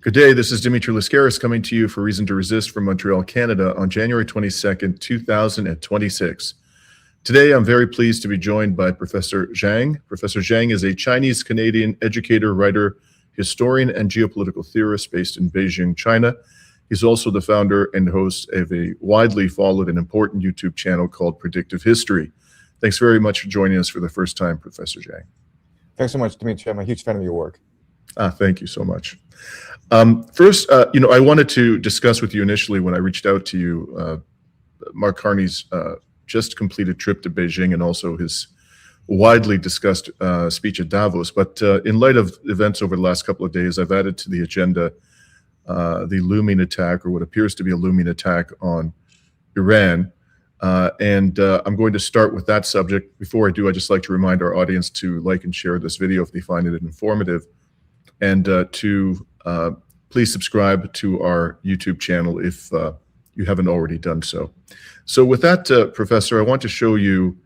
Good day. This is Dimitri Lascaris coming to you for Reason to Resist from Montreal, Canada on January 22nd, 2026. Today, I'm very pleased to be joined by Professor Jiang. Professor Jiang is a Chinese-Canadian educator, writer, historian, and geopolitical theorist based in Beijing, China. He's also the founder and host of a widely followed and important YouTube channel called Predictive History. Thanks very much for joining us for the first time, Professor Jiang. Thanks so much, Dimitri. I'm a huge fan of your work. Thank you so much. First, I wanted to discuss with you initially when I reached out to you, Mark Carney's just completed trip to Beijing and also his widely discussed speech at Davos. But in light of events over the last couple of days, I've added to the agenda the looming attack, or what appears to be a looming attack on Iran. And I'm going to start with that subject. Before I do, I'd just like to remind our audience to like and share this video if they find it informative, and to please subscribe to our YouTube channel if you haven't already done so. So with that, Professor, I want to show you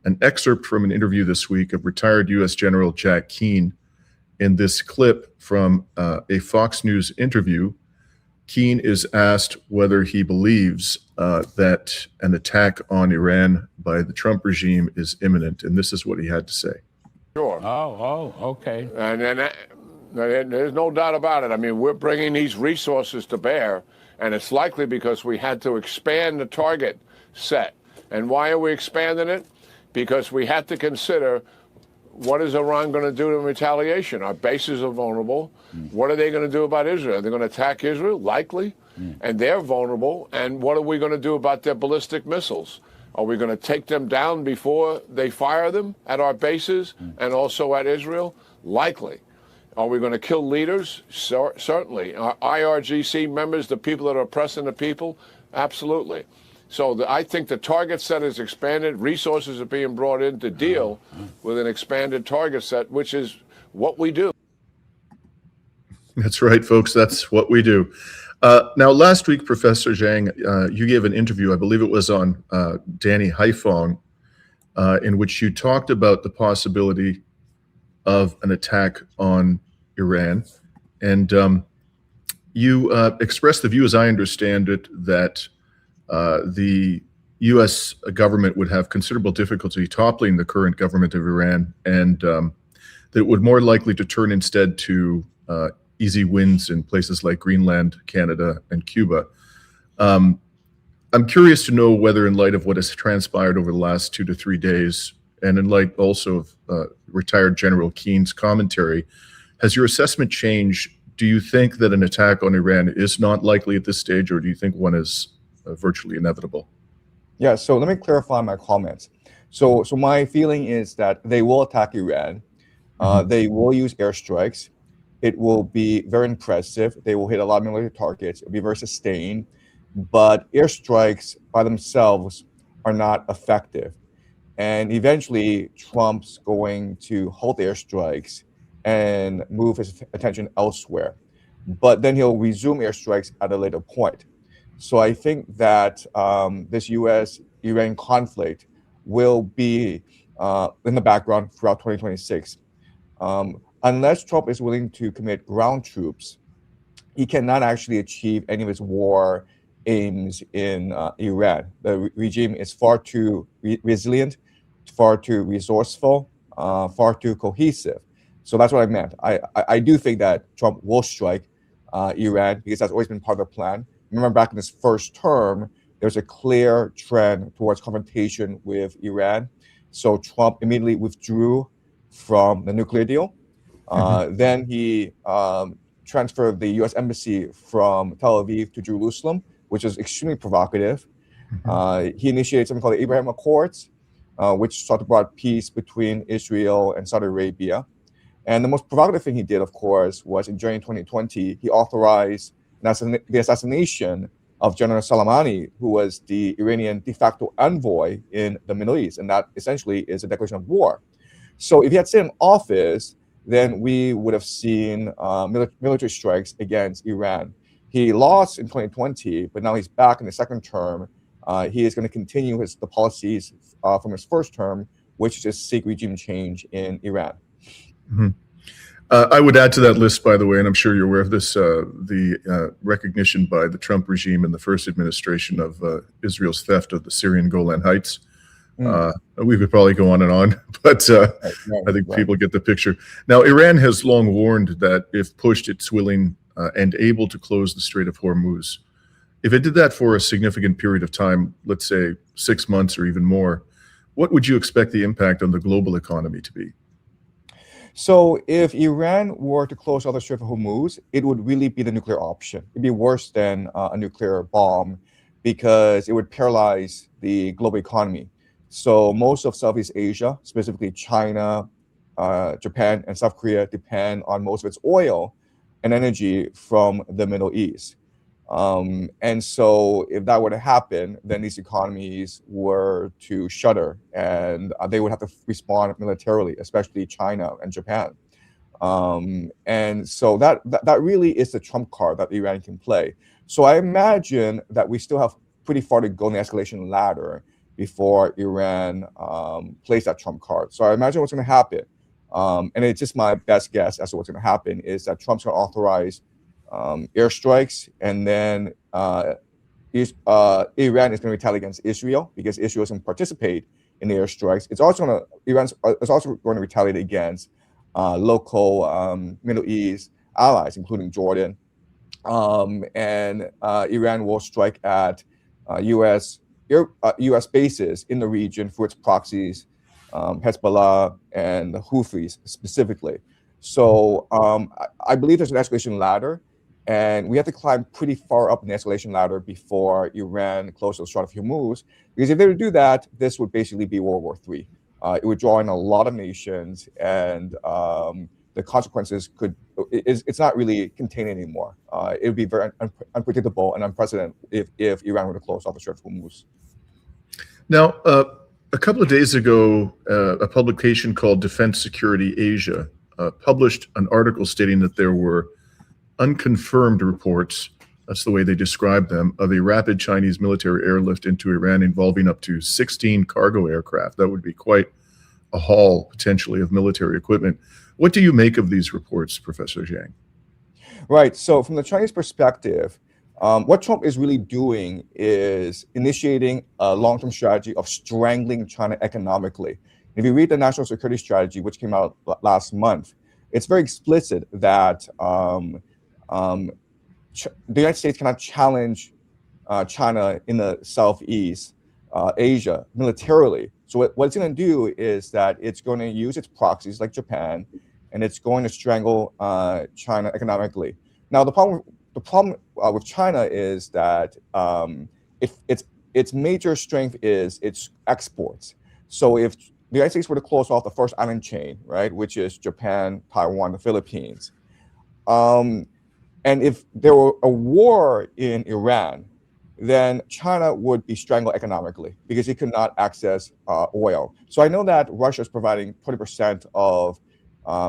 an excerpt from an interview this week of retired U.S. General Jack Keane. In this clip from a Fox News interview, Keane is asked whether he believes that an attack on Iran by the Trump regime is imminent, and this is what he had to say. Sure. Okay. And there's no doubt about it. I mean, we're bringing these resources to bear, and it's likely because we had to expand the target set. And why are we expanding it? Because we had to consider, what is Iran going to do in retaliation? Our bases are vulnerable. What are they going to do about Israel? They're going to attack Israel? Likely. And they're vulnerable. And what are we going to do about their ballistic missiles? Are we going to take them down before they fire them at our bases and also at Israel? Likely. Are we going to kill leaders? Certainly. Are IRGC members, the people that are oppressing the people? Absolutely. So I think the target set is expanded. Resources are being brought in to deal with an expanded target set, which is what we do. That's right, folks. That's what we do. Now, last week, Professor Jiang, you gave an interview, I believe it was on Danny Haiphong, in which you talked about the possibility of an attack on Iran. And you expressed the view, as I understand it, that the U.S. government would have considerable difficulty toppling the current government of Iran, and that it would more likely to turn instead to easy wins in places like Greenland, Canada, and Cuba. I'm curious to know whether, in light of what has transpired over the last 2 to 3 days, and in light also of retired General Keane's commentary, has your assessment changed? Do you think that an attack on Iran is not likely at this stage, or do you think one is virtually inevitable? Yeah, so let me clarify my comments. So my feeling is that they will attack Iran. They will use airstrikes. It will be very impressive. They will hit a lot of military targets. It'll be very sustained. But airstrikes by themselves are not effective. And eventually, Trump's going to halt airstrikes and move his attention elsewhere. But then he'll resume airstrikes at a later point. So I think that this U.S.-Iran conflict will be in the background throughout 2026. Unless Trump is willing to commit ground troops, he cannot actually achieve any of his war aims in Iran. The regime is far too resilient, far too resourceful, far too cohesive. So that's what I meant. I do think that Trump will strike Iran because that's always been part of the plan. Remember, back in his first term, there's a clear trend towards confrontation with Iran. So Trump immediately withdrew from the nuclear deal. Then he transferred the U.S. embassy from Tel Aviv to Jerusalem, which is extremely provocative. He initiated something called the Abraham Accords, which sought to bring peace between Israel and Saudi Arabia. And the most provocative thing he did, of course, was in January 2020, he authorized the assassination of General Soleimani, who was the Iranian de facto envoy in the Middle East. And that essentially is a declaration of war. So if he had stayed in office, then we would have seen military strikes against Iran. He lost in 2020, but now he's back in the second term. He is going to continue the policies from his first term, which is to seek regime change in Iran. I would add to that list, by the way, and I'm sure you're aware of this, the recognition by the Trump regime in the first administration of Israel's theft of the Syrian Golan Heights. We could probably go on, but I think people get the picture. Now, Iran has long warned that if pushed, it's willing and able to close the Strait of Hormuz. If it did that for a significant period of time, let's say 6 months or even more, what would you expect the impact on the global economy to be? So if Iran were to close off the Strait of Hormuz, it would really be the nuclear option. It'd be worse than a nuclear bomb because it would paralyze the global economy. So most of Southeast Asia, specifically China, Japan, and South Korea, depend on most of its oil and energy from the Middle East. And so if that were to happen, then these economies were to shudder and they would have to respond militarily, especially China and Japan. And so that really is the trump card that Iran can play. So I imagine that we still have pretty far to go in the escalation ladder before Iran plays that trump card. So I imagine what's going to happen, and it's just my best guess as to what's going to happen, is that Trump's going to authorize airstrikes, and then Iran is going to retaliate against Israel because Israel doesn't participate in the airstrikes. Iran is also going to retaliate against local Middle East allies, including Jordan, and Iran will strike at U.S. bases in the region for its proxies, Hezbollah and the Houthis specifically. So I believe there's an escalation ladder, and we have to climb pretty far up in the escalation ladder before Iran closes the Strait of Hormuz. Because if they were to do that, this would basically be World War III. It would draw in a lot of nations, and the consequences it's not really contained anymore. It would be very unpredictable and unprecedented if Iran were to close off the Strait of Hormuz. Now, a couple of days ago, a publication called Defense Security Asia published an article stating that there were unconfirmed reports, that's the way they described them, of a rapid Chinese military airlift into Iran involving up to 16 cargo aircraft. That would be quite a haul, potentially, of military equipment. What do you make of these reports, Professor Jiang? Right. So from the Chinese perspective, what Trump is really doing is initiating a long-term strategy of strangling China economically. If you read the National Security Strategy, which came out last month, it's very explicit that the United States cannot challenge China in the Southeast Asia militarily. So what it's going to do is that it's going to use its proxies like Japan, and it's going to strangle China economically. Now, the problem with China is that its major strength is its exports. So if the United States were to close off the first island chain, right, which is Japan, Taiwan, the Philippines, and if there were a war in Iran, then China would be strangled economically because it could not access oil. So I know that Russia is providing 20% of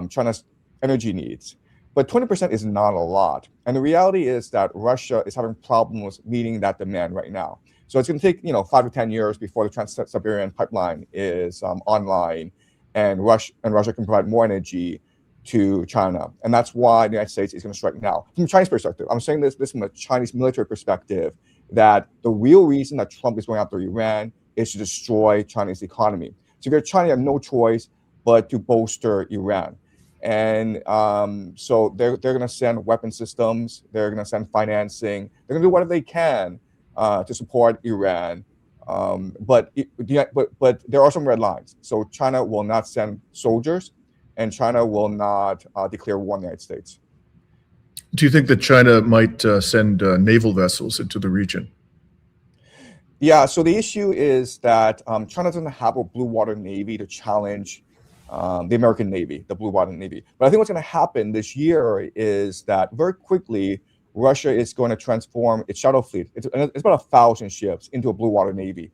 China's energy needs, but 20% is not a lot. And the reality is that Russia is having problems meeting that demand right now. So it's going to take 5 to 10 years before the Trans-Siberian pipeline is online, and Russia can provide more energy to China. And that's why the United States is going to strike now. From a Chinese perspective, I'm saying this from a Chinese military perspective, that the real reason that Trump is going after Iran is to destroy Chinese economy. So if you're China, you have no choice but to bolster Iran. And so they're going to send weapon systems, they're going to send financing, they're going to do whatever they can to support Iran. But there are some red lines. So China will not send soldiers, and China will not declare war on the United States. Do you think that China might send naval vessels into the region? Yeah, so the issue is that China doesn't have a blue water navy to challenge the American Navy, the blue water navy. But I think what's going to happen this year is that very quickly, Russia is going to transform its shadow fleet. It's about 1,000 ships into a blue water navy.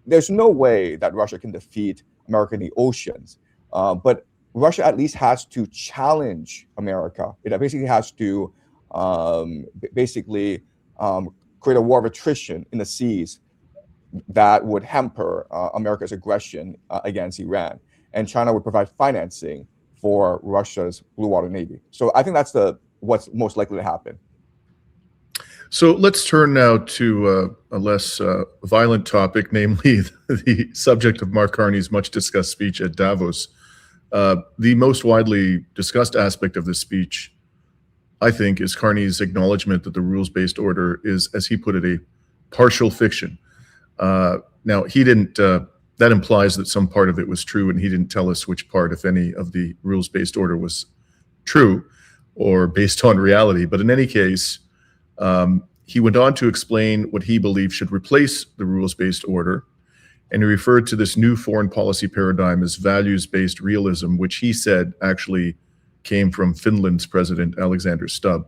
There's no way that Russia can defeat America in the oceans. But Russia at least has to challenge America. It basically has to create a war of attrition in the seas that would hamper America's aggression against Iran. And China would provide financing for Russia's Blue Water Navy. So I think that's what's most likely to happen. So let's turn now to a less violent topic, namely the subject of Mark Carney's much discussed speech at Davos. The most widely discussed aspect of this speech, I think, is Carney's acknowledgement that the rules-based order is, as he put it, a partial fiction. Now, he didn't, that implies that some part of it was true, and he didn't tell us which part, if any, of the rules-based order was true or based on reality. But in any case, he went on to explain what he believed should replace the rules-based order, and he referred to this new foreign policy paradigm as values-based realism, which he said actually came from Finland's President Alexander Stubb.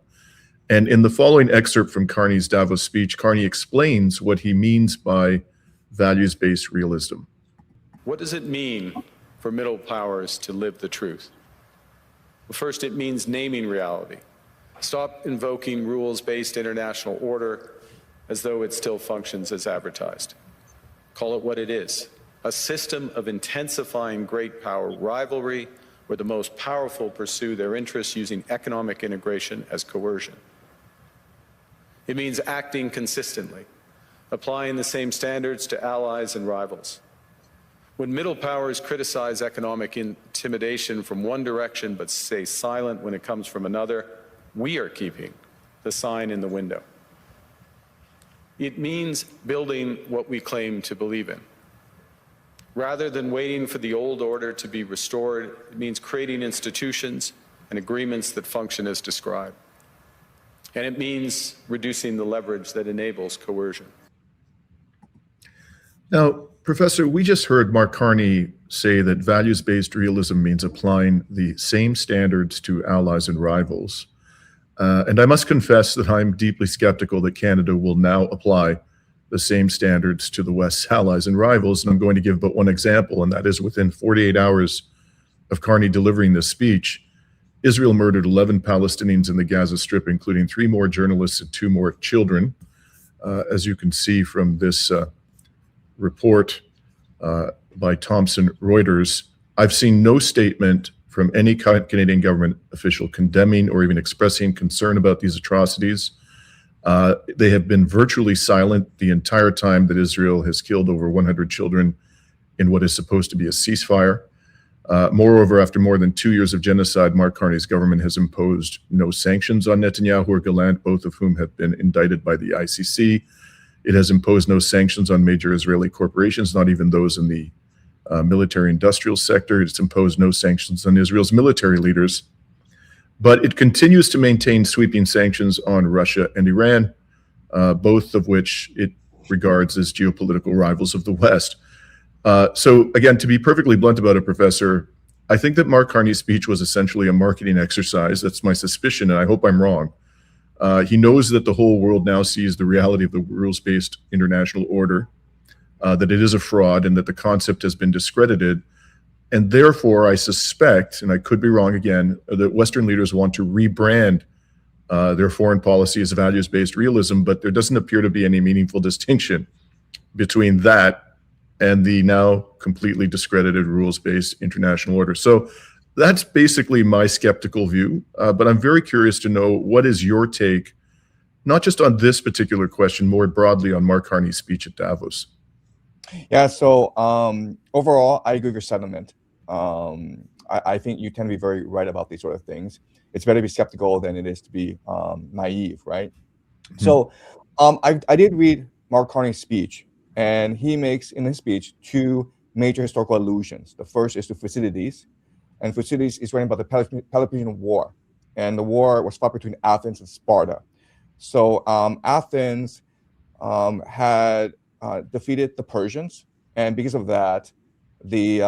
And in the following excerpt from Carney's Davos speech, Carney explains what he means by values-based realism. What does it mean for middle powers to live the truth? Well, first, it means naming reality. Stop invoking rules-based international order as though it still functions as advertised. Call it what it is, a system of intensifying great power rivalry where the most powerful pursue their interests using economic integration as coercion. It means acting consistently, applying the same standards to allies and rivals. When middle powers criticize economic intimidation from one direction but stay silent when it comes from another, we are keeping the sign in the window. It means building what we claim to believe in. Rather than waiting for the old order to be restored, it means creating institutions and agreements that function as described. And it means reducing the leverage that enables coercion. Now, Professor, we just heard Mark Carney say that values-based realism means applying the same standards to allies and rivals. And I must confess that I'm deeply skeptical that Canada will now apply the same standards to the West's allies and rivals. And I'm going to give but one example, and that is within 48 hours of Carney delivering this speech, Israel murdered 11 Palestinians in the Gaza Strip, including 3 more journalists and 2 more children. As you can see from this report by Thomson Reuters, I've seen no statement from any Canadian government official condemning or even expressing concern about these atrocities. They have been virtually silent the entire time that Israel has killed over 100 children in what is supposed to be a ceasefire. Moreover, after more than 2 years of genocide, Mark Carney's government has imposed no sanctions on Netanyahu or Gallant, both of whom have been indicted by the ICC. It has imposed no sanctions on major Israeli corporations, not even those in the military-industrial sector. It's imposed no sanctions on Israel's military leaders. But it continues to maintain sweeping sanctions on Russia and Iran, both of which it regards as geopolitical rivals of the West. So again, to be perfectly blunt about it, Professor, I think that Mark Carney's speech was essentially a marketing exercise. That's my suspicion, and I hope I'm wrong. He knows that the whole world now sees the reality of the rules-based international order, that it is a fraud and that the concept has been discredited. And therefore, I suspect, and I could be wrong again, that Western leaders want to rebrand their foreign policy as values-based realism, but there doesn't appear to be any meaningful distinction between that and the now completely discredited rules-based international order. So that's basically my skeptical view, but I'm very curious to know what is your take, not just on this particular question, more broadly on Mark Carney's speech at Davos. Yeah, so overall, I agree with your sentiment. I think you tend to be very right about these sort of things. It's better to be skeptical than it is to be naive, right? Mm-hmm. So I did read Mark Carney's speech, and he makes in his speech 2 major historical allusions. The first is to Thucydides, and Thucydides is writing about the Peloponnesian War, and the war was fought between Athens and Sparta. So Athens had defeated the Persians, and because of that, the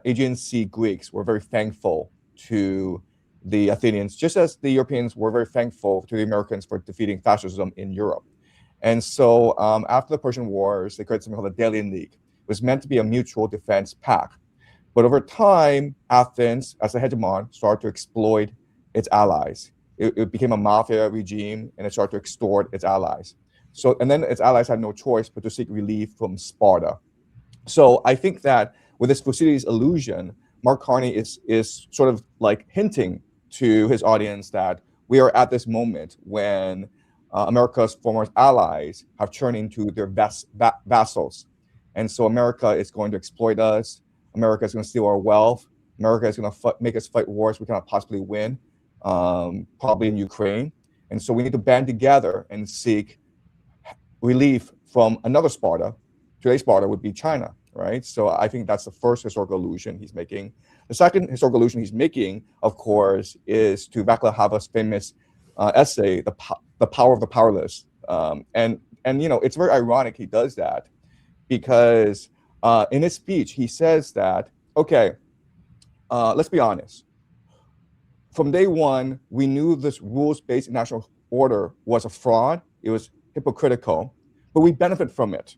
Aegean Sea Greeks were very thankful to the Athenians, just as the Europeans were very thankful to the Americans for defeating fascism in Europe. And so after the Persian Wars, they created something called the Delian League. It was meant to be a mutual defense pact. But over time, Athens, as a hegemon, started to exploit its allies. It became a mafia regime, and it started to extort its allies. So, and then its allies had no choice but to seek relief from Sparta. So I think that with this Thucydides allusion, Mark Carney is sort of like hinting to his audience that we are at this moment when America's former allies have turned into their vassals. And so America is going to exploit us. America is going to steal our wealth. America is going to make us fight wars we cannot possibly win, probably in Ukraine. And so we need to band together and seek relief from another Sparta. Today's Sparta would be China, right? So I think that's the first historical allusion he's making. The second historical allusion he's making, of course, is to Václav Havel's famous essay, The Power of the Powerless. And you know, it's very ironic he does that, because in his speech, he says that, okay, let's be honest. From day one, we knew this rules-based international order was a fraud. It was hypocritical, but we benefit from it,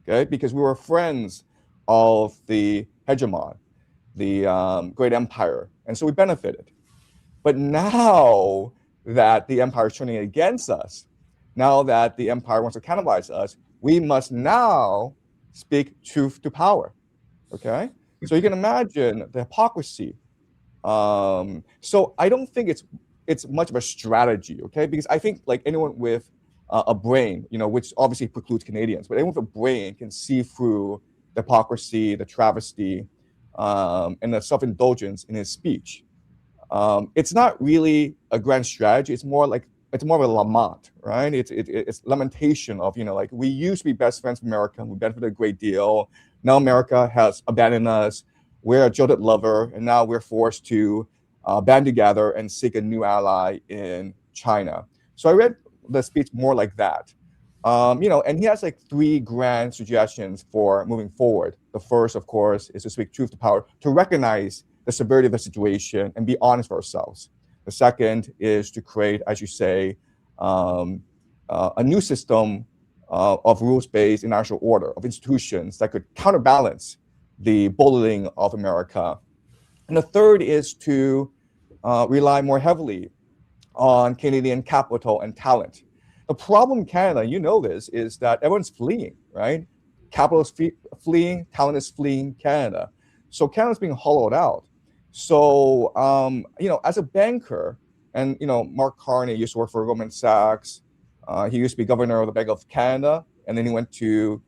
okay? Because we were friends of the hegemon, the great empire, and so we benefited. But now that the empire is turning against us, now that the empire wants to cannibalize us, we must now speak truth to power, okay? So you can imagine the hypocrisy. So I don't think it's much of a strategy, okay? Because I think like anyone with a brain, you know, which obviously precludes Canadians, but anyone with a brain can see through the hypocrisy, the travesty, and the self-indulgence in his speech. It's not really a grand strategy. It's more of a lament, right? It's lamentation of, you know, like, we used to be best friends with America, we benefited a great deal. Now America has abandoned us. We're a jilted lover, and now we're forced to band together and seek a new ally in China. So I read the speech more like that. You know, and he has like 3 grand suggestions for moving forward. The first, of course, is to speak truth to power, to recognize the severity of the situation and be honest with ourselves. The second is to create, as you say, a new system of rules-based international order, of institutions that could counterbalance the bullying of America. And the third is to rely more heavily on Canadian capital and talent. The problem in Canada, you know this, is that everyone's fleeing, right? Capital is fleeing, talent is fleeing Canada. So Canada's being hollowed out. So, you know, as a banker, and, you know, Mark Carney used to work for Goldman Sachs. He used to be governor of the Bank of Canada, and then he went to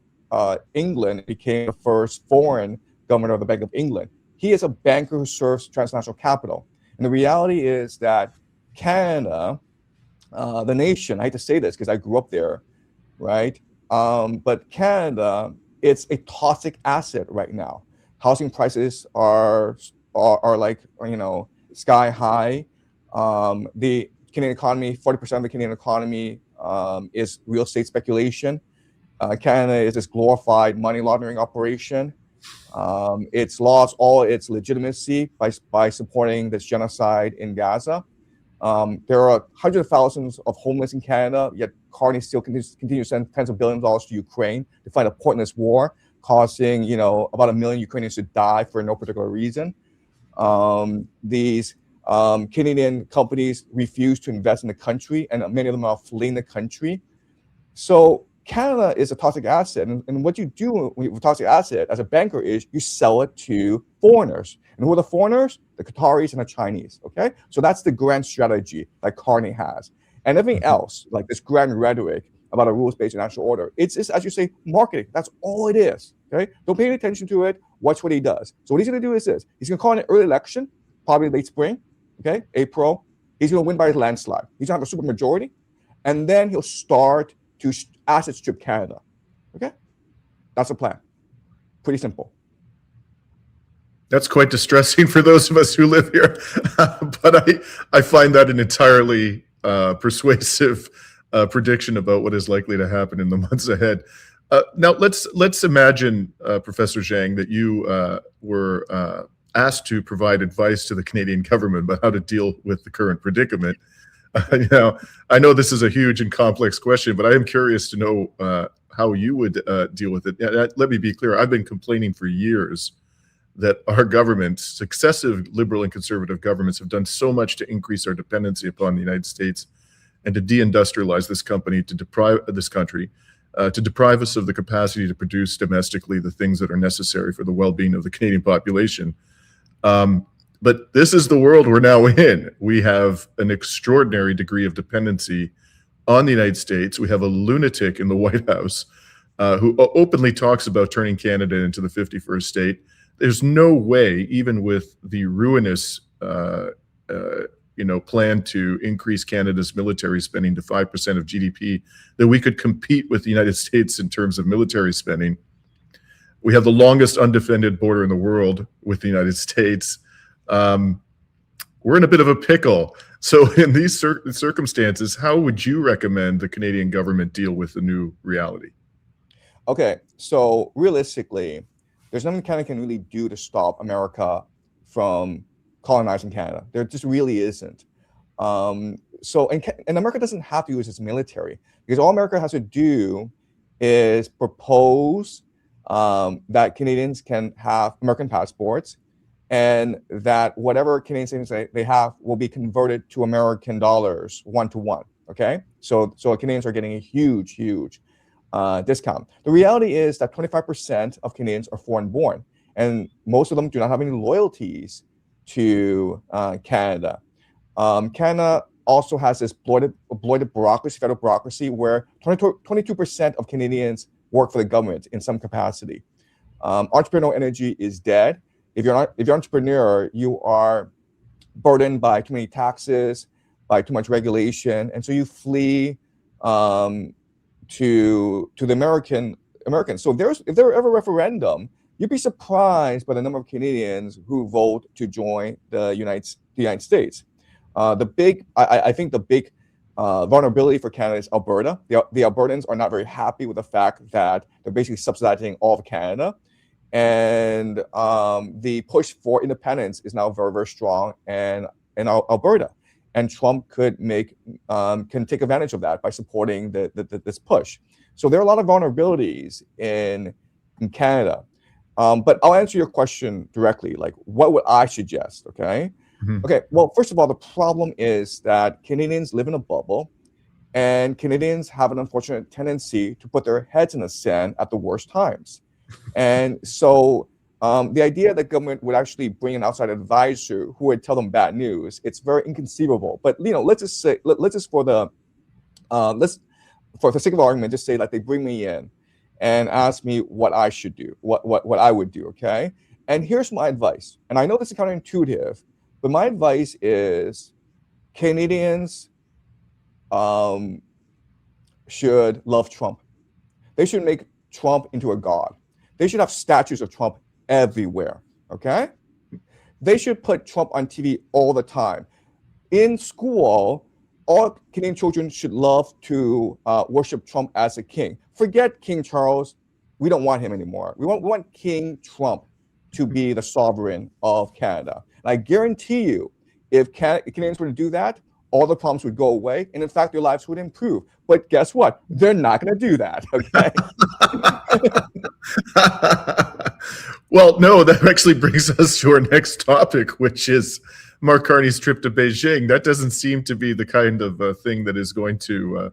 England and became the first foreign governor of the Bank of England. He is a banker who serves transnational capital. And the reality is that Canada, the nation, I hate to say this because I grew up there, right? But Canada, it's a toxic asset right now. Housing prices are like, you know, sky high. The Canadian economy, 40% of the Canadian economy is real estate speculation. Canada is this glorified money laundering operation. It's lost all its legitimacy by supporting this genocide in Gaza. There are hundreds of thousands of homeless in Canada, yet Carney still continues to send tens of billions of dollars to Ukraine to fight a pointless war, causing, you know, about 1 million Ukrainians to die for no particular reason. These Canadian companies refuse to invest in the country, and many of them are fleeing the country. So Canada is a toxic asset, and what you do with a toxic asset as a banker is you sell it to foreigners. And who are the foreigners? The Qataris and the Chinese, okay? So that's the grand strategy that Carney has. And everything else, like this grand rhetoric about a rules-based international order, it's just, as you say, marketing. That's all it is, okay? Don't pay any attention to it. Watch what he does. So what he's going to do is this. He's going to call an early election, probably late spring, okay, April. He's going to win by a landslide. He's going to have a super majority. And then he'll start to asset strip Canada, okay? That's the plan. Pretty simple. That's quite distressing for those of us who live here, but I find that an entirely persuasive prediction about what is likely to happen in the months ahead. Now, let's imagine, Professor Jiang, that you were asked to provide advice to the Canadian government about how to deal with the current predicament. Now, I know this is a huge and complex question, but I am curious to know how you would deal with it. Let me be clear. I've been complaining for years that our governments, successive liberal and conservative governments, have done so much to increase our dependency upon the United States and to deindustrialize this country, to deprive us of the capacity to produce domestically the things that are necessary for the well-being of the Canadian population. But this is the world we're now in. We have an extraordinary degree of dependency on the United States. We have a lunatic in the White House who openly talks about turning Canada into the 51st state. There's no way, even with the ruinous plan to increase Canada's military spending to 5% of GDP, that we could compete with the United States in terms of military spending. We have the longest undefended border in the world with the United States. We're in a bit of a pickle. So in these circumstances, how would you recommend the Canadian government deal with the new reality? Okay, so realistically, there's nothing Canada can really do to stop America from colonizing Canada. There just really isn't. And America doesn't have to use its military, because all America has to do is propose that Canadians can have American passports, and that whatever Canadian savings they have will be converted to American dollars 1-to-1. Okay, so Canadians are getting a huge discount. The reality is that 25% of Canadians are foreign-born, and most of them do not have any loyalties to Canada. Canada also has this bloated bureaucracy, federal bureaucracy, where 22% of Canadians work for the government in some capacity. Entrepreneurial energy is dead. If you're an entrepreneur, you are burdened by too many taxes, by too much regulation, and so you flee to the Americans. So if there were ever a referendum, you'd be surprised by the number of Canadians who vote to join the United States. I think the big vulnerability for Canada is Alberta. The Albertans are not very happy with the fact that they're basically subsidizing all of Canada, and the push for independence is now very, very strong in Alberta. And Trump can take advantage of that by supporting this push. So there are a lot of vulnerabilities in Canada. But I'll answer your question directly. Like, what would I suggest? Okay. Mm-hmm. Okay. Well, first of all, the problem is that Canadians live in a bubble, and Canadians have an unfortunate tendency to put their heads in the sand at the worst times. And so the idea that government would actually bring an outside advisor who would tell them bad news, it's very inconceivable. But let's just say, for the sake of argument, just say that they bring me in and ask me what I should do, what I would do, okay? And here's my advice. And I know this is counterintuitive, but my advice is Canadians should love Trump. They should make Trump into a god. They should have statues of Trump everywhere, okay? They should put Trump on TV all the time. In school, all Canadian children should love to worship Trump as a king. Forget King Charles. We don't want him anymore. We want King Trump to be the sovereign of Canada. And I guarantee you, if Canadians were to do that, all the problems would go away, and in fact, their lives would improve. But guess what? They're not going to do that, okay? Well, no, that actually brings us to our next topic, which is Mark Carney's trip to Beijing. That doesn't seem to be the kind of thing that is going to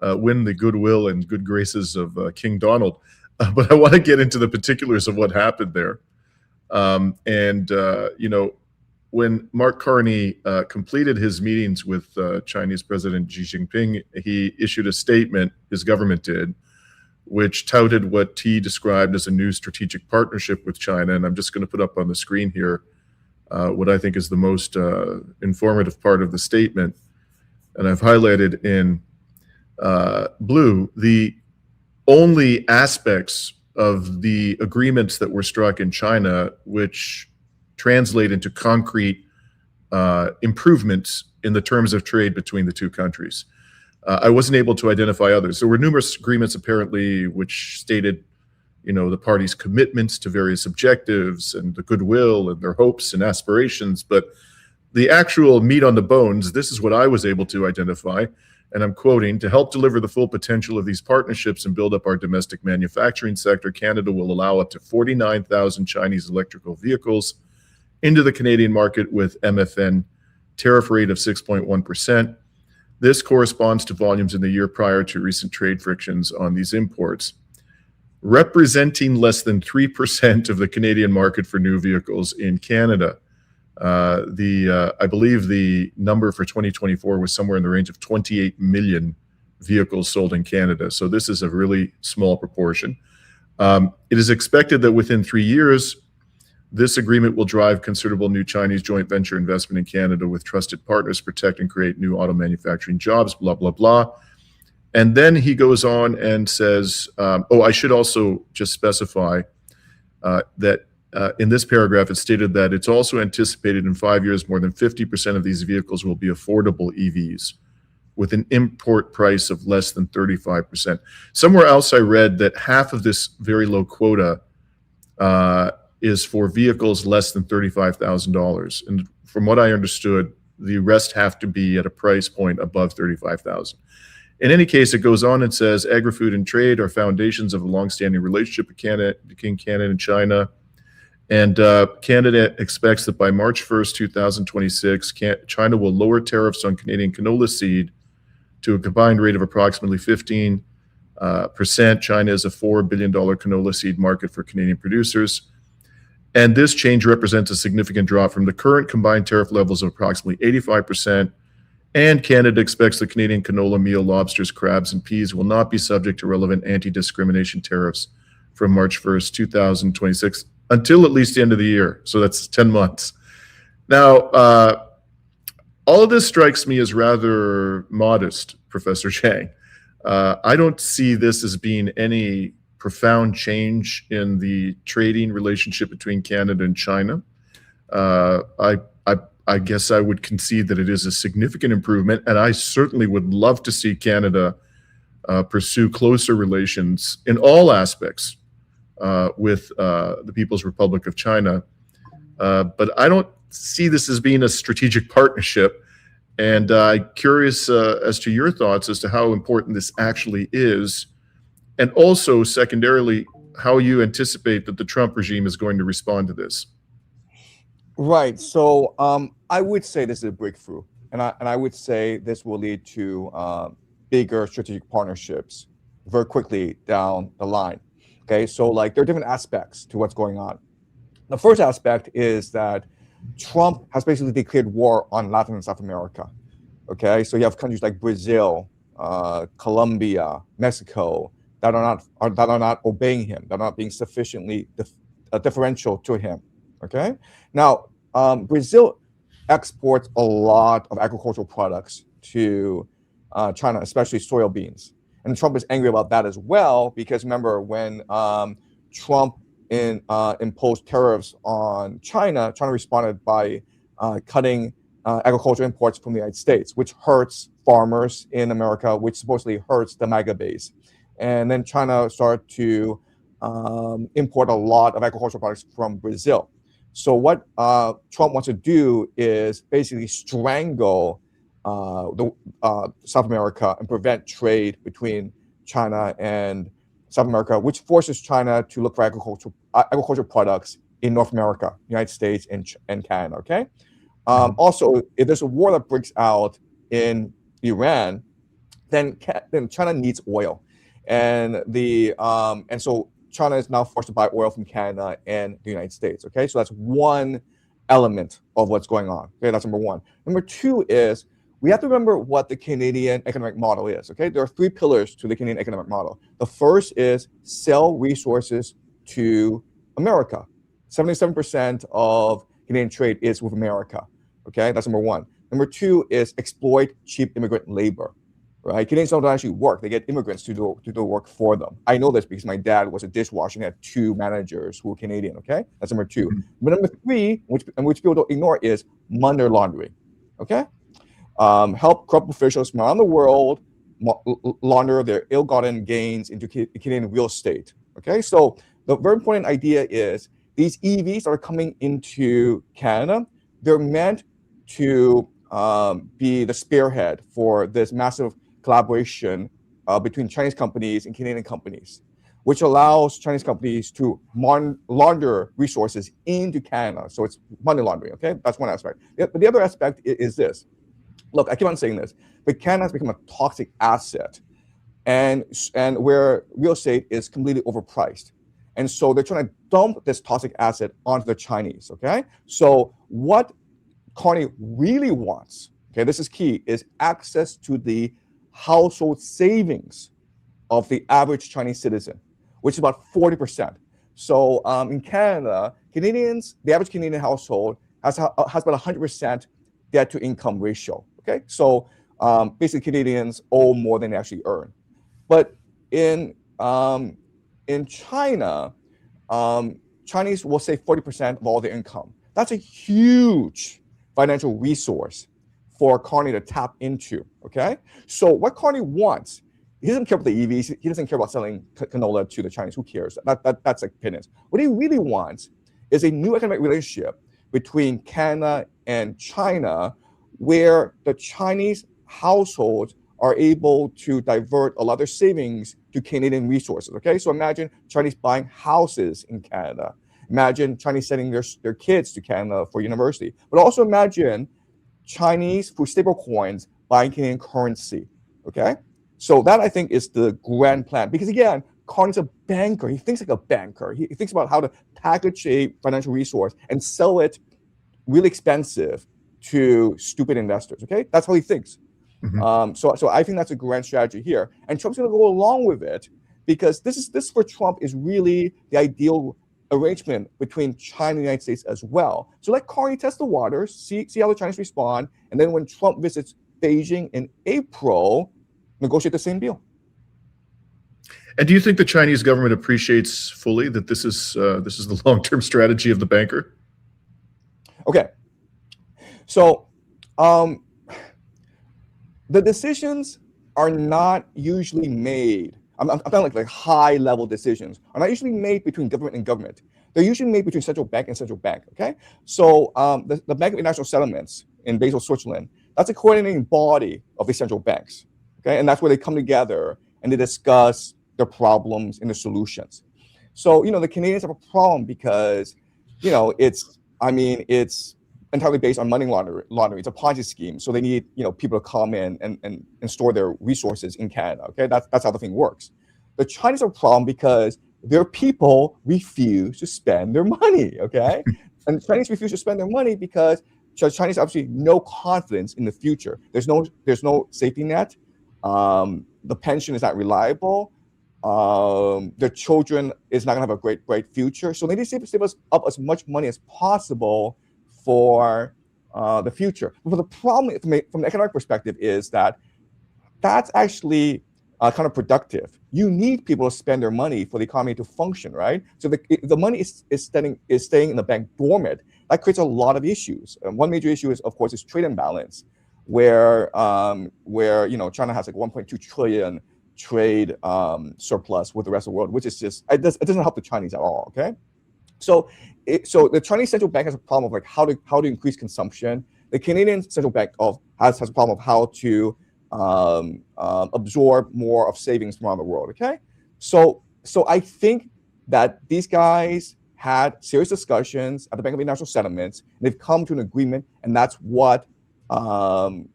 win the goodwill and good graces of King Donald. But I want to get into the particulars of what happened there. When Mark Carney completed his meetings with Chinese President Xi Jinping, he issued a statement, his government did, which touted what he described as a new strategic partnership with China. And I'm just going to put up on the screen here what I think is the most informative part of the statement. And I've highlighted in blue the only aspects of the agreements that were struck in China which translate into concrete improvements in the terms of trade between the two countries. I wasn't able to identify others. There were numerous agreements apparently which stated, the parties' commitments to various objectives and the goodwill and their hopes and aspirations. But the actual meat on the bones, this is what I was able to identify. And I'm quoting, "To help deliver the full potential of these partnerships and build up our domestic manufacturing sector, Canada will allow up to 49,000 Chinese electrical vehicles into the Canadian market with MFN tariff rate of 6.1%. This corresponds to volumes in the year prior to recent trade frictions on these imports." representing less than 3% of the Canadian market for new vehicles in Canada. I believe the number for 2024 was somewhere in the range of 28 million vehicles sold in Canada. So this is a really small proportion. It is expected that within 3 years, this agreement will drive considerable new Chinese joint venture investment in Canada with trusted partners, protect and create new auto manufacturing jobs, blah, blah, blah. And then he goes on and says, I should also just specify that in this paragraph, it's stated that it's also anticipated in 5 years, more than 50% of these vehicles will be affordable EVs with an import price of less than 35%. Somewhere else I read that half of this very low quota is for vehicles less than $35,000. And from what I understood, the rest have to be at a price point above $35,000. In any case, it goes on and says, agri-food and trade are foundations of a long-standing relationship between Canada and China. And Canada expects that by March 1st, 2026, China will lower tariffs on Canadian canola seed to a combined rate of approximately 15%. China is a $4 billion canola seed market for Canadian producers. And this change represents a significant drop from the current combined tariff levels of approximately 85%. And Canada expects that Canadian canola meal, lobsters, crabs, and peas will not be subject to relevant anti-discrimination tariffs from March 1st, 2026, until at least the end of the year. So that's 10 months. Now, all of this strikes me as rather modest, Professor Jiang. I don't see this as being any profound change in the trading relationship between Canada and China. I guess I would concede that it is a significant improvement, and I certainly would love to see Canada pursue closer relations in all aspects with the People's Republic of China. But I don't see this as being a strategic partnership, and I'm curious as to your thoughts as to how important this actually is, and also secondarily, how you anticipate that the Trump regime is going to respond to this. Right. So I would say this is a breakthrough, and I would say this will lead to bigger strategic partnerships very quickly down the line. Okay. So like there are different aspects to what's going on. The first aspect is that Trump has basically declared war on Latin and South America. Okay. So you have countries like Brazil, Colombia, Mexico that are not obeying him. They're not being sufficiently differential to him. Okay. Now, Brazil exports a lot of agricultural products to China, especially soybeans. And Trump is angry about that as well, because remember when Trump imposed tariffs on China, China responded by cutting agricultural imports from the United States, which hurts farmers in America, which supposedly hurts the MAGA base. And then China started to import a lot of agricultural products from Brazil. So what Trump wants to do is basically strangle South America and prevent trade between China and South America, which forces China to look for agricultural products in North America, United States, and Canada. Okay. Also, if there's a war that breaks out in Iran, then China needs oil, and so China is now forced to buy oil from Canada and the United States. Okay, so that's one element of what's going on. Okay, that's number one. Number two is we have to remember what the Canadian economic model is. Okay, there are three pillars to the Canadian economic model. The first is sell resources to America. 77% of Canadian trade is with America. Okay, that's number one. Number two is exploit cheap immigrant labor. Right, Canadians don't actually work; they get immigrants to do work for them. I know this because my dad was a dishwasher and had two managers who were Canadian. Okay, that's number two. But number three, which people don't ignore, is money laundering. Okay, help corrupt officials from around the world launder their ill-gotten gains into Canadian real estate. Okay, so the very important idea is these EVs that are coming into Canada, they're meant to be the spearhead for this massive collaboration between Chinese companies and Canadian companies, which allows Chinese companies to launder resources into Canada. So it's money laundering, okay? That's one aspect. But the other aspect is this. Look, I keep on saying this, but Canada has become a toxic asset. and where real estate is completely overpriced. And so they're trying to dump this toxic asset onto the Chinese, okay? So what Carney really wants, okay, this is key, is access to the household savings of the average Chinese citizen, which is about 40%. So in Canada, the average Canadian household has about 100% debt to income ratio, okay? So basically Canadians owe more than they actually earn. But in China, Chinese will save 40% of all their income. That's a huge financial resource for Carney to tap into, okay? So what Carney wants, he doesn't care about the EVs, he doesn't care about selling canola to the Chinese, who cares? That's like opinions. What he really wants is a new economic relationship between Canada and China, where the Chinese households are able to divert a lot of their savings to Canadian resources, okay? So imagine Chinese buying houses in Canada. Imagine Chinese sending their kids to Canada for university. But also imagine Chinese, through stable coins, buying Canadian currency, okay? So that, I think, is the grand plan. Because again, Carney's a banker. He thinks like a banker. He thinks about how to package a financial resource and sell it really expensive to stupid investors, okay? That's how he thinks. Mm-hmm. So I think that's a grand strategy here. And Trump's going to go along with it because this for Trump is really the ideal arrangement between China and the United States as well. So let Carney test the waters, see how the Chinese respond, and then when Trump visits Beijing in April, negotiate the same deal. And do you think the Chinese government appreciates fully that this is the long-term strategy of the banker? Okay, so the decisions are not usually made. I'm talking like high-level decisions are not usually made between government and government. They're usually made between central bank and central bank. Okay, so the Bank of International Settlements in Basel, Switzerland, that's a coordinating body of the central banks. Okay, and that's where they come together and they discuss their problems and the solutions. So the Canadians have a problem because it's entirely based on money laundering. It's a Ponzi scheme. So they need people to come in and store their resources in Canada. Okay, that's how the thing works. The Chinese have a problem because their people refuse to spend their money. Okay, and Chinese refuse to spend their money because Chinese have absolutely no confidence in the future. There's no safety net. The pension is not reliable. Their children is not gonna have a great future. So they need to save us up as much money as possible for the future. But the problem from the economic perspective is that's actually counterproductive. You need people to spend their money for the economy to function, right? So the money is staying in the bank dormant. That creates a lot of issues. One major issue is, of course, is trade imbalance, where China has like 1.2 trillion trade surplus with the rest of the world, which is just it doesn't help the Chinese at all. Okay, so the Chinese central bank has a problem of like how to increase consumption. The Canadian central bank has a problem of how to absorb more of savings from around the world. Okay, so I think that these guys had serious discussions at the Bank of International Settlements, and they've come to an agreement, and that's why Carney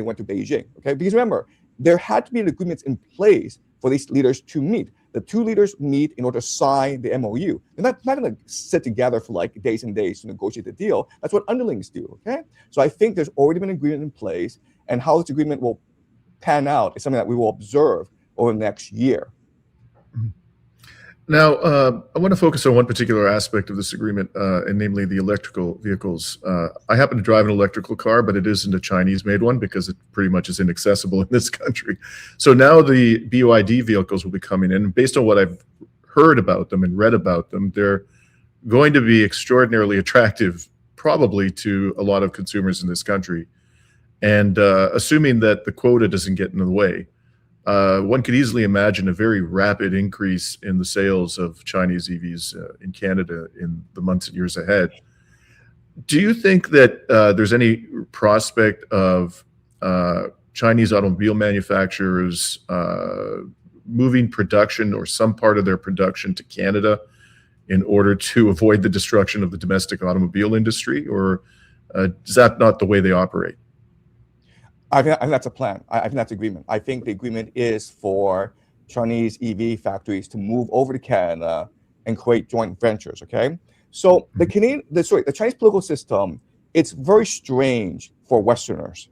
went to Beijing. Okay, because remember, there had to be an agreement in place for these leaders to meet. The two leaders meet in order to sign the MOU. They're not going to sit together for like days and days to negotiate the deal. That's what underlings do, okay? So I think there's already been an agreement in place, and how this agreement will pan out is something that we will observe over the next year. Now, I want to focus on one particular aspect of this agreement, and namely the electrical vehicles. I happen to drive an electrical car, but it isn't a Chinese-made one because it pretty much is inaccessible in this country. So now the BYD vehicles will be coming in. And based on what I've heard about them and read about them, they're going to be extraordinarily attractive, probably to a lot of consumers in this country. And assuming that the quota doesn't get in the way, one could easily imagine a very rapid increase in the sales of Chinese EVs in Canada in the months and years ahead. Do you think that there's any prospect of Chinese automobile manufacturers moving production or some part of their production to Canada in order to avoid the destruction of the domestic automobile industry, or is that not the way they operate? I think that's a plan. I think that's agreement. I think the agreement is for Chinese EV factories to move over to Canada and create joint ventures. Okay, so the Chinese political system, it's very strange for Westerners.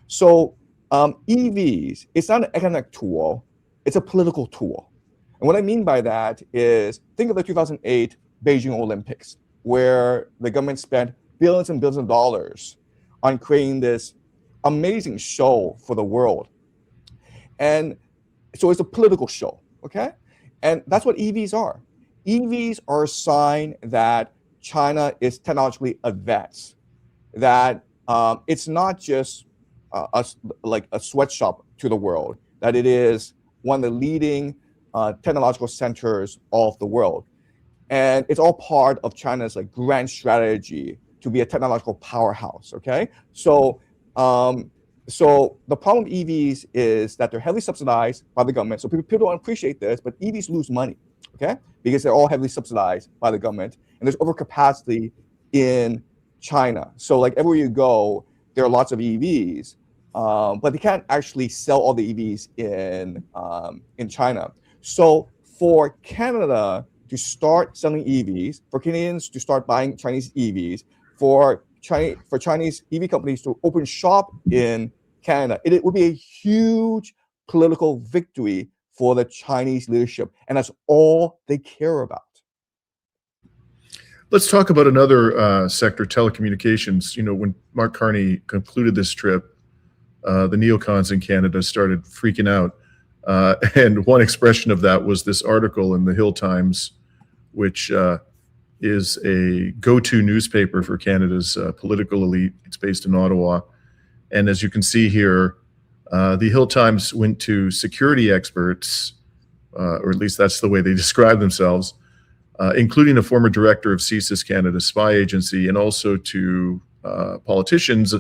So EVs, it's not an economic tool, it's a political tool. And what I mean by that is, think of the 2008 Beijing Olympics, where the government spent billions and billions of dollars on creating this amazing show for the world. And so it's a political show, okay? And that's what EVs are. EVs are a sign that China is technologically advanced, that it's not just like a sweatshop to the world, that it is one of the leading technological centers of the world. And it's all part of China's like grand strategy to be a technological powerhouse, okay? So the problem with EVs is that they're heavily subsidized by the government. So people don't appreciate this, but EVs lose money, okay? Because they're all heavily subsidized by the government, and there's overcapacity in China. So like everywhere you go, there are lots of EVs, but they can't actually sell all the EVs in China. So for Canada to start selling EVs, for Canadians to start buying Chinese EVs, for Chinese EV companies to open shop in Canada, it would be a huge political victory for the Chinese leadership, and that's all they care about. Let's talk about another sector, telecommunications. You know, when Mark Carney concluded this trip, the neocons in Canada started freaking out. And one expression of that was this article in the Hill Times, which is a go-to newspaper for Canada's political elite. It's based in Ottawa. And as you can see here, the Hill Times went to security experts, or at least that's the way they describe themselves, including a former director of CSIS Canada's spy agency, and also to politicians,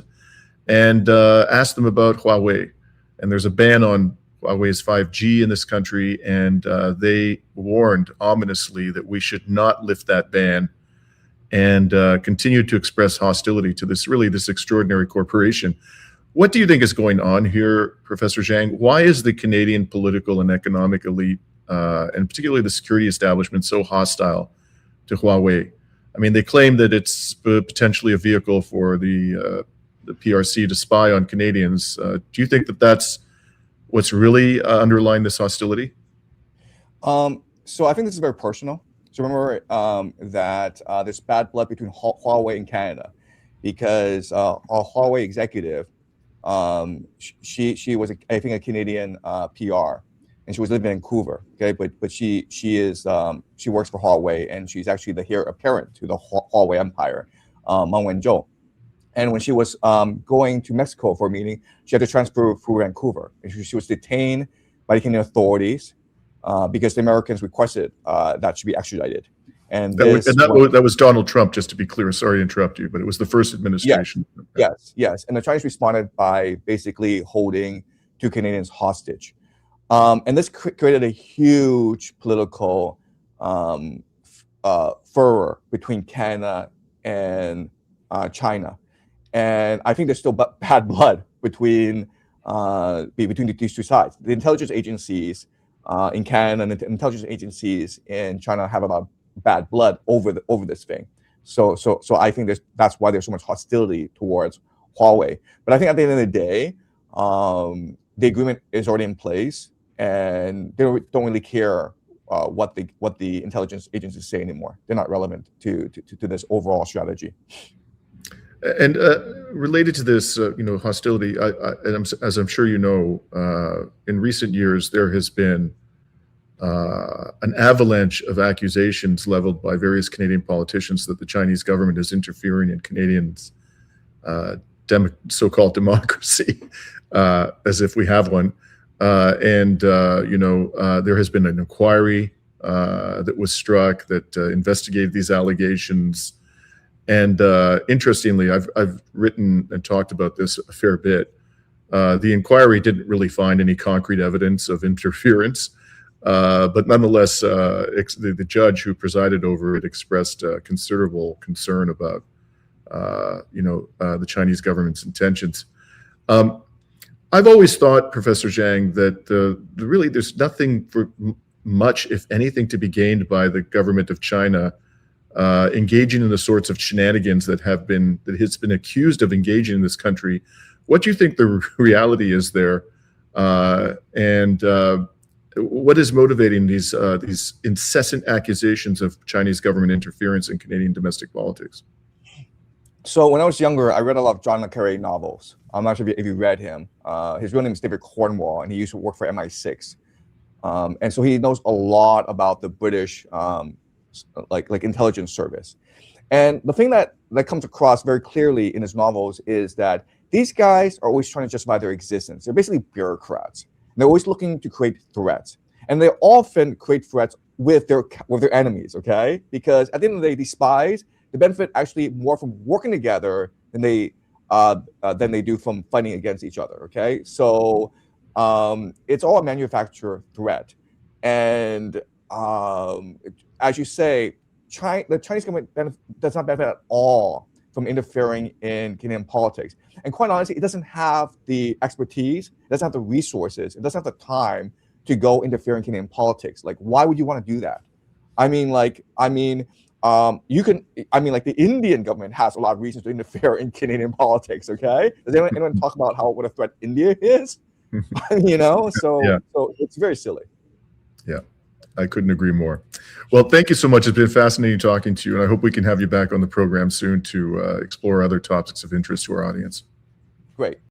and asked them about Huawei. And there's a ban on Huawei's 5G in this country, and they warned ominously that we should not lift that ban, and continued to express hostility to this extraordinary corporation. What do you think is going on here, Professor Jiang? Why is the Canadian political and economic elite, and particularly the security establishment, so hostile to Huawei? I mean, they claim that it's potentially a vehicle for the PRC to spy on Canadians. Do you think that that's what's really underlying this hostility? So I think this is very personal. So remember that there's bad blood between Huawei and Canada, because a Huawei executive, she was, I think, a Canadian PR, and she was living in Vancouver. Okay, but she works for Huawei, and she's actually the heir apparent to the Huawei empire, Meng Wanzhou. And when she was going to Mexico for a meeting, she had to transfer through Vancouver. And she was detained by the Canadian authorities because the Americans requested that she be extradited. And that was Donald Trump, just to be clear. Sorry to interrupt you, but it was the first administration. Yes. And the Chinese responded by basically holding 2 Canadians hostage. And this created a huge political furor between Canada and China. And I think there's still bad blood between these two sides. The intelligence agencies in Canada and the intelligence agencies in China have about bad blood over this thing. So I think that's why there's so much hostility towards Huawei. But I think at the end of the day, the agreement is already in place, and they don't really care what the intelligence agencies say anymore. They're not relevant to this overall strategy. And related to this, hostility, as I'm sure you know, in recent years there has been an avalanche of accusations leveled by various Canadian politicians that the Chinese government is interfering in Canadians' so-called democracy, as if we have one. There has been an inquiry that was struck that investigated these allegations. And interestingly, I've written and talked about this a fair bit. The inquiry didn't really find any concrete evidence of interference, but nonetheless, the judge who presided over it expressed considerable concern about, the Chinese government's intentions. I've always thought, Professor Jiang, that really there's nothing for much, if anything, to be gained by the government of China engaging in the sorts of shenanigans that has been accused of engaging in this country. What do you think the reality is there, and what is motivating these incessant accusations of Chinese government interference in Canadian domestic politics? So when I was younger, I read a lot of John le Carré novels. I'm not sure if you read him. His real name is David Cornwall, and he used to work for MI6. And so he knows a lot about the British like intelligence service. And the thing that comes across very clearly in his novels is that these guys are always trying to justify their existence. They're basically bureaucrats. They're always looking to create threats, and they often create threats with their enemies. Okay, because at the end of the day, these spies, they benefit actually more from working together than they do from fighting against each other. Okay, so it's all a manufactured threat, and as you say, the Chinese government does not benefit at all from interfering in Canadian politics. And quite honestly, it doesn't have the expertise, it doesn't have the resources, it doesn't have the time to go interfere in Canadian politics. Like, why would you want to do that? The Indian government has a lot of reasons to interfere in Canadian politics. Okay, does anyone talk about what a threat India is? So it's very silly. Yeah, I couldn't agree more. Well, thank you so much. It's been fascinating talking to you, and I hope we can have you back on the program soon to explore other topics of interest to our audience. Great.